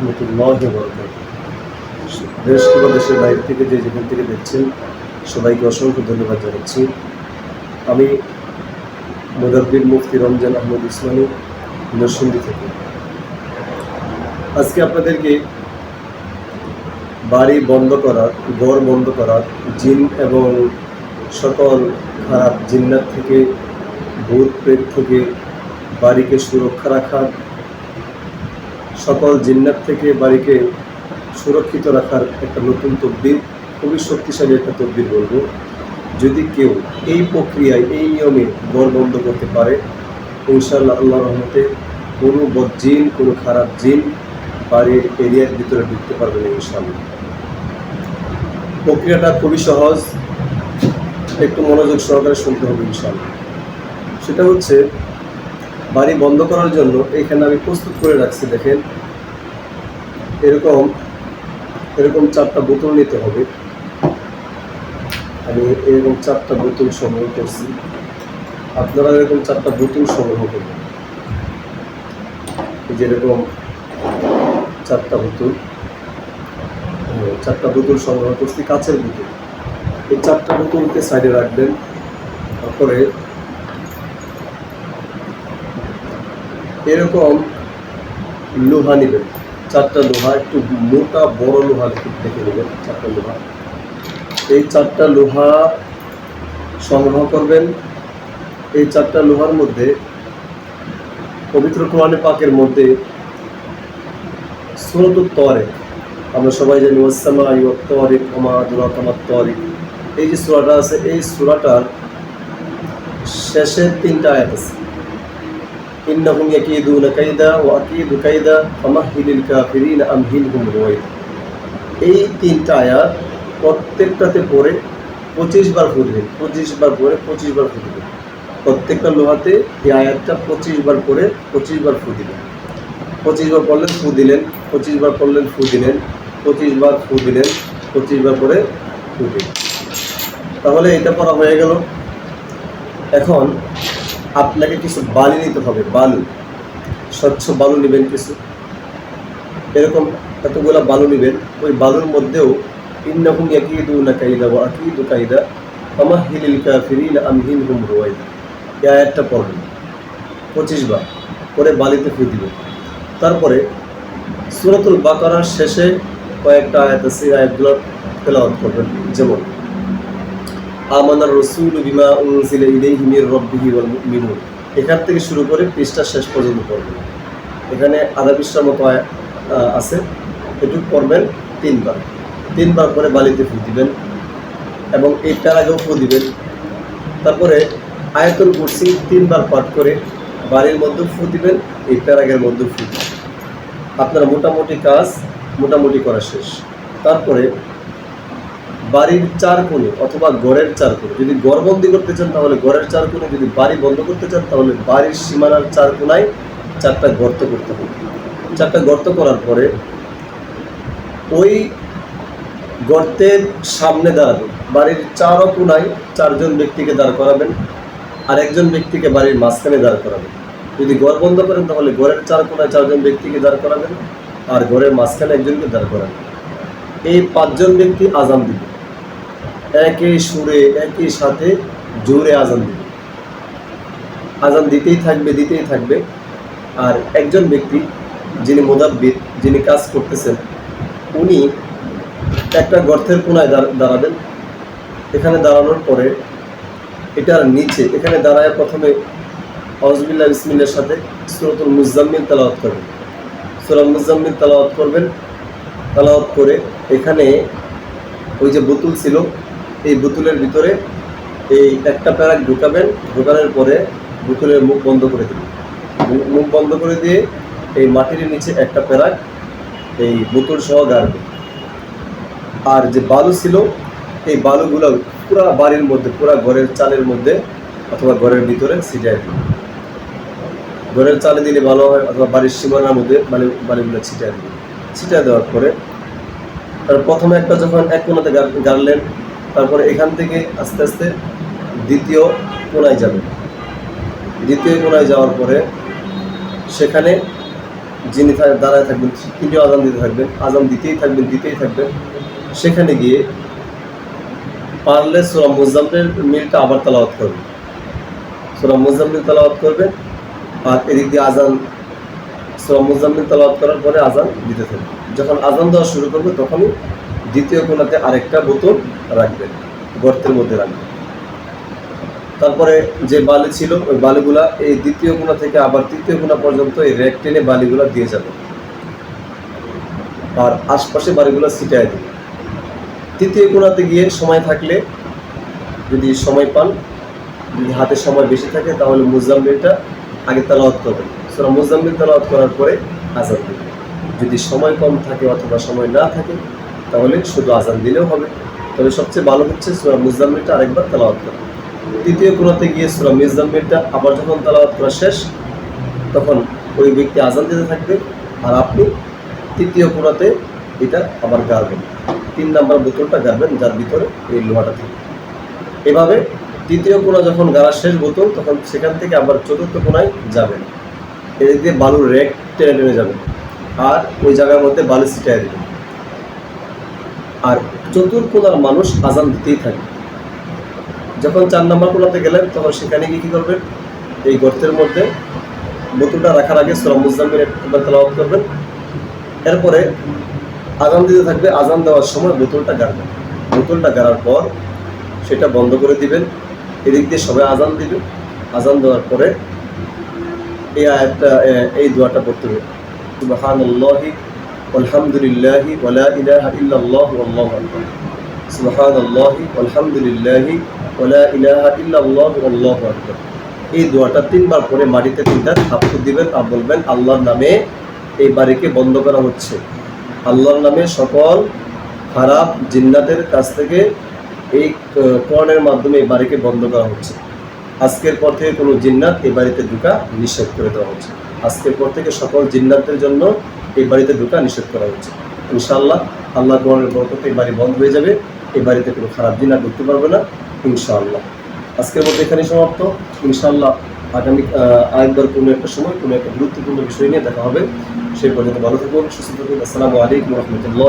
রহমতুল্লাহি ওয়া বারাকাতুহু। দেশ কিংবা দেশের বাইরে থেকে যে যেখান থেকে দেখছেন সবাইকে অসংখ্য ধন্যবাদ জানাচ্ছি। আমি মুদাব্বির মুফতি রমজান আহমদ ইসলামী নরসিংদী থেকে আজকে আপনাদেরকে বাড়ি বন্ধ করার, ঘর বন্ধ করার, জিন এবং সকল খারাপ জিন্নাত থেকে, ভূত প্রেত থেকে বাড়িকে সুরক্ষা রাখার, সকল জিন্নাত থেকে বাড়িকে সুরক্ষিত রাখার একটা নতুন তদবির, খুবই শক্তিশালী একটা তদবির বলবো। যদি কেউ এই প্রক্রিয়ায়, এই নিয়মে ঘর বন্ধ করতে পারে, ইনশাআল্লাহ আল্লাহর রহমতে কোনো বদজিন, কোনো খারাপ জিন বাড়ির এরিয়ার ভিতরে ঢুকতে পারবে না ইনশাআল্লাহ। প্রক্রিয়াটা খুবই সহজ, একটু মনোযোগ সহকারে শুনতে হবে ইনশাআল্লাহ। সেটা হচ্ছে বাড়ি বন্ধ করার জন্য এখানে আমি প্রস্তুত করে রাখছি। দেখেন, এরকম 4টা বোতল নিতে হবে। আমি এরকম 4টা বোতল সংগ্রহ করছি, আপনারা এরকম 4টা বোতল সংগ্রহ করবেন। এই যেরকম 4টা বোতল সংগ্রহ করছি, কাচের বোতল। এই 4টা বোতলকে সাইডে রাখবেন। তারপরে এরকম লোহা নেবেন, 4টা লোহা, একটু মোটা বড় লোহা দেখে নেবেন, 4টা লোহা। এই 4টা লোহা সংগ্রহ করবেন। এই 4টা লোহার মধ্যে পবিত্র কোরআনে পাকের মধ্যে সূরাতুত তারিক, আমরা সবাই জানি ওয়াস-সামাই ওয়াত-তারিক ওয়া মা আদরাকা মাত-তারিক, এই যে সূরাটা আছে, এই সূরাটার শেষে 3টা আয়াত আছে। ইন্নাহুম ইয়াকিদুনা কাইদা ওয়া আকিদু কাইদা ফামাহহিলিল কাফিরিনা আমহিলহুম রুওয়াইদা। এই 3টা আয়াত প্রত্যেকটাতে পড়ে 25 বার পড়বেন, 25 বার পড়ে 25 বার পড়বেন। প্রত্যেকটা লোহাতে এই আয়াতটা 25 বার পড়ে 25 বার ফু দিবেন। 25 বার পড়লেন, ফু দিলেন, 25 বার পড়লেন, ফু দিলেন, 25 বার ফু দিলেন, 25 বার পরে ফু দিলেন। তাহলে এটা পড়া হয়ে গেল। এখন আপনাকে কিছু বালি নিতে হবে, বালু, স্বচ্ছ বালু নেবেন কিছু, এরকম এতগুলা বালু নেবেন। ওই বালুর মধ্যেও ইন্নাহুম ইয়াকিদুনা কাইদা ওয়া আকিদু কাইদা ফামাহহিলিল কাফিরিনা আমহিলহুম রুওয়াইদা, এই আয়াতটা পড়বেন 25 বার, পরে বালিতে ফু দিবেন। তারপরে সূরাতুল বাকারার শেষে কয়েকটা আয়াত আছে, আয়াতগুলো তেলাওয়াত করবেন। যেমন আমানার রাসূলু বিমা উনজিলা ইলাইহি মির রাব্বিহি ওয়াল মুমিনুন, এখান থেকে শুরু করে পৃষ্ঠা শেষ পর্যন্ত পড়বেন। এখানে আধা পৃষ্ঠার মতো আছে, এটুকু পড়বেন 3 বার। 3 বার করে বালিতে ফু দিবেন এবং এই প্যারাগেও ফু দিবেন। তারপরে আয়াতুল কুরসি 3 বার পাঠ করে বাড়ির মধ্যে ফু দিবেন, এই প্যারাগের মধ্যে ফু দিবেন। আপনার মোটামুটি কাজ মোটামুটি করা শেষ। তারপরে বাড়ির 4 কোণে অথবা ঘরের 4 কোণে, যদি ঘর বন্দি করতে চান তাহলে ঘরের 4 কোণে, যদি বাড়ি বন্ধ করতে চান তাহলে বাড়ির সীমানার 4 কোণায় 4টা গর্ত করতে হবে। 4টা গর্ত করার পরে ওই গর্তের সামনে দাঁড়াবেন। বাড়ির 4 কোণায় 4 জন ব্যক্তিকে দাঁড় করাবেন, আর একজন ব্যক্তিকে বাড়ির মাঝখানে দাঁড় করাবেন। যদি ঘর বন্ধ করেন তাহলে ঘরের 4 কোণায় 4 জন ব্যক্তিকে দাঁড় করাবেন, আর ঘরের মাঝখানে একজনকে দাঁড় করাবেন। এই 5 জন ব্যক্তি আজান দিবে, একই সুরে একই সাথে জোরে আজান দিবে। আজান দিতেই থাকবে। আর একজন ব্যক্তি যিনি মুদাব্বির, যিনি কাজ করতেছেন, উনি একটা গর্তের কোণায় দাঁড়াবেন। এখানে দাঁড়ানোর পরে এটার নিচে এখানে দাঁড়ায় প্রথমে আউযুবিল্লাহি বিসমিল্লাহর সাথে সূরাতুল মুযাম্মিল তেলাওয়াত করবেন। সূরা মুযাম্মিল তেলাওয়াত করবেন। তেলাওয়াত করে এখানে ওই যে বোতল ছিল, এই বোতলের ভিতরে এই একটা প্যারাক ঢুকাবেন। ঢুকানোর পরে বোতলের মুখ বন্ধ করে দেবেন। মুখ বন্ধ করে দিয়ে এই মাটির নিচে একটা প্যারাক এই বোতল সহ গাড়বেন। আর যে বালু ছিল, এই বালুগুলো পুরা বাড়ির মধ্যে, পুরা ঘরের চালের মধ্যে অথবা ঘরের ভিতরে ছিটিয়ে দেবেন। ঘরের চালে দিলে ভালো হয়, অথবা বাড়ির সীমানার মধ্যে বালিগুলো ছিটিয়ে দেবেন। ছিটিয়ে দেওয়ার পরে প্রথমে একটা যখন এক কোণাতে গাড়লেন, তারপরে এখান থেকে আস্তে আস্তে দ্বিতীয় কোণায় যাবেন। দ্বিতীয় কোণায় যাওয়ার পরে সেখানে যিনি দাঁড়ায় থাকবেন তিনিও আজান দিতে থাকবেন, আজান দিতেই থাকবেন। সেখানে গিয়ে পারলে সূরা মুজাম্মিলটা আবার তেলাওয়াত করবেন, সূরা মুজাম্মিল তেলাওয়াত করবেন, আর এদিক দিয়ে আজান সূরা মুজাম্মিল তেলাওয়াত করার পরে আজান দিতে থাকবেন। যখন আজান দেওয়া শুরু করবে তখনই দ্বিতীয় কোণাতে আরেকটা বোতল রাখবেন, গর্তের মধ্যে রাখবেন। তারপরে যে বালি ছিল ওই বালিগুলা এই দ্বিতীয় কোণা থেকে আবার তৃতীয় কোণা পর্যন্ত এই রেক টেনে বালিগুলা দিয়ে যাবে, আর আশপাশে বালিগুলা ছিটায় দেবে। তৃতীয় কোণাতে গিয়ে সময় থাকলে, যদি সময় পান, যদি হাতে সময় বেশি থাকে, তাহলে মুজাম্মিলটা আগে তেলাওয়াত করবেন, সূরা মুজাম্মিল তেলাওয়াত করার পরে আজান দিবেন। যদি সময় কম থাকে অথবা সময় না থাকে তাহলে শুধু আজান দিলেও হবে, তবে সবচেয়ে ভালো হচ্ছে সূরা মুজাম্মিলটা আরেকবার তেলাওয়াত করা। তৃতীয় কোণাতে গিয়ে সূরা মুজাম্মিলটা আবার যখন তেলাওয়াত করা শেষ, তখন ওই ব্যক্তি আজান দিতে থাকবে, আর আপনি তৃতীয় কোণাতে এটা আবার গাড়বেন, 3 নাম্বার বোতলটা গাড়বেন যার ভিতরে এই লোহাটা থাকে। এভাবে তৃতীয় কোণা যখন গাড়া শেষ বোতল, তখন সেখান থেকে আবার চতুর্থ কোণায় যাবেন, এদিক দিয়ে বালুর রেক টেনে যাবেন, আর ওই জায়গার মধ্যে বালু ছিটিয়ে দেবেন। আর চতুর্থ মানুষ আজান দিতেই থাকবে। যখন 4 নাম্বার কোণাতে গেলেন তখন সেখানে গিয়ে কী করবেন, এই গর্তের মধ্যে বোতলটা রাখার আগে সূরা মুজাম্মিল একবার তেলাওয়াত করবেন, এরপরে আজান দিতে থাকবে। আজান দেওয়ার সময় বোতলটা গাড়বেন, বোতলটা গাড়ার পর সেটা বন্ধ করে দিবেন। এদিক দিয়ে সবাই আজান দিবে। আজান দেওয়ার পরে এই আয়াতটা, এই দোয়াটা পড়তে হবে, সুবহানাল্লাহি আলহামদুলিল্লাহি ওয়া লা ইলাহা ইল্লাল্লাহু ওয়াল্লাহু আকবার, সুবহানাল্লাহি আলহামদুলিল্লাহি ওয়া লা ইলাহা ইল্লাল্লাহু ওয়াল্লাহু আকবার। এই দোয়াটা 3 বার পরে মাটিতে 3টা থাপ্পড় দিবেন আর বলবেন, আল্লাহর নামে এই বাড়িকে বন্ধ করা হচ্ছে, আল্লাহর নামে সকল খারাপ জিন্নাতের কাছ থেকে এই কোরআনের মাধ্যমে এই বাড়িকে বন্ধ করা হচ্ছে। আজকের পর থেকে কোনো জিন্নাত এই বাড়িতে ঢোকা নিষেধ করে দেওয়া হচ্ছে। আজকের পর থেকে সকল জিন্নাতের জন্য এই বাড়িতে ঢোকা নিষেধ করা হচ্ছে। ইনশাআল্লাহ আল্লাহ কোরআনের বরকতে এই বাড়ি বন্ধ হয়ে যাবে, এই বাড়িতে কোনো খারাপ জিন্নাত ঢুকতে পারবে না ইনশাআল্লাহ। আজকের মধ্যে এখানেই সমাপ্ত। ইনশাআল্লাহ আগামী আরেকবার কোনো একটা সময় কোনো একটা গুরুত্বপূর্ণ বিষয় নিয়ে দেখা হবে। সেই পর্যন্ত ভালো থাকুন, সুস্থ থাকুন। আসসালামু আলাইকুম ওয়া রাহমাতুল্লাহ।